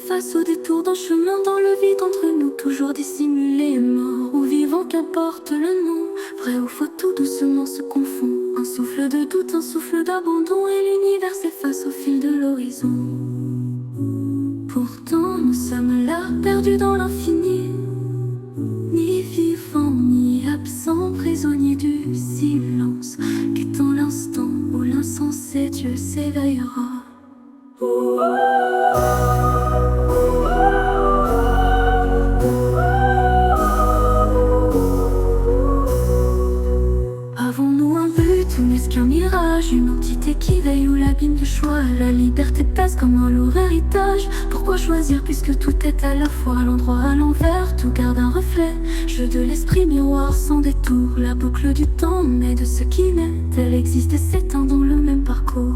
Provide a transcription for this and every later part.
face au détour d'un chemin dans le vide entre nous, toujours dissimulé, mort ou vivant, qu'importe le nom. Vrai ou faux, tout doucement se confond. Un souffle de doute, un souffle d'abandon, et l'univers s'efface au fil de l'horizon. Pourtant nous sommes là, perdus dans l'infini, ni vivants ni absents, prisonniers du silence, quittant l'instant où l'insensé Dieu s'éveillera. Avons-nous un but ou n'est-ce qu'un mirage, une entité qui veille ou l'abîme du choix? La liberté pèse comme un lourd héritage. Pourquoi choisir puisque tout est à la fois, à l'endroit, à l'envers, tout garde un reflet. Jeu de l'esprit miroir sans détour, la boucle du temps naît de ce qui naît. Elle existe et s'éteint dans le même parcours.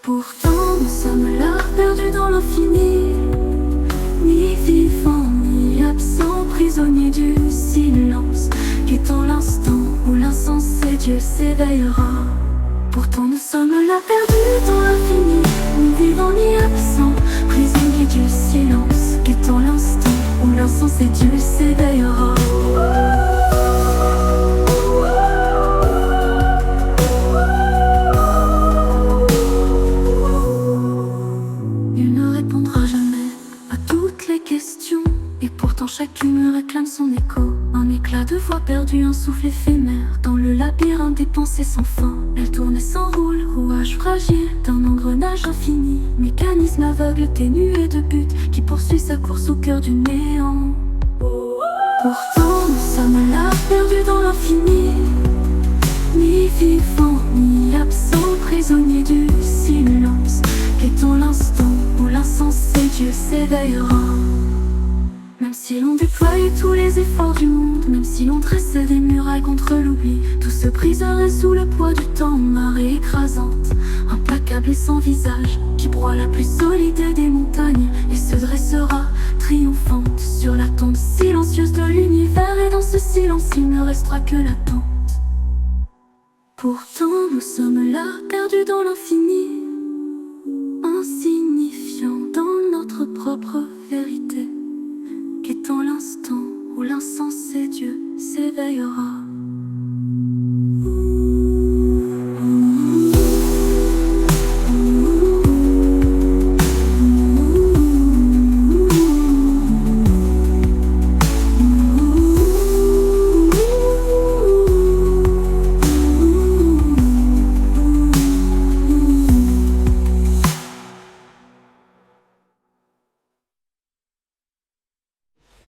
Pourtant nous sommes là, perdus dans l'infini, ni vivants ni absents, prisonniers du silence, quittant l'instant où l'insensé Dieu s'éveillera. Pourtant nous sommes là, perdus dans l'infini, ni vivants ni absents, prisonniers du silence, quittant l'instant où l'insensé Dieu s'éveillera. Il ne répondra jamais à toutes les questions, et pourtant chacune réclame son écho. Un éclat de voix perdu, un souffle éphémère, dans le labyrinthe des pensées sans fin. Elle tourne et s'enroule, rouage fragile d'un engrenage infini, mécanisme aveugle, ténué de but, qui poursuit sa course au cœur du néant. Pourtant nous sommes là, perdus dans l'infini, ni vivants ni absents, prisonniers du silence, quittant l'instant où l'insensé Dieu s'éveillera. Même si l'on déploie tous les efforts du monde, même si l'on dresse des murailles contre l'oubli, tout se briserait sous le poids du temps, marée écrasante, implacable et sans visage, qui broie la plus solide des montagnes et se dressera triomphante sur la tombe silencieuse de l'univers. Et dans ce silence il ne restera que l'attente. Pourtant nous sommes là, perdus dans l'infini, insignifiants dans notre propre vérité, quittant l'instant où l'insensé Dieu s'éveillera.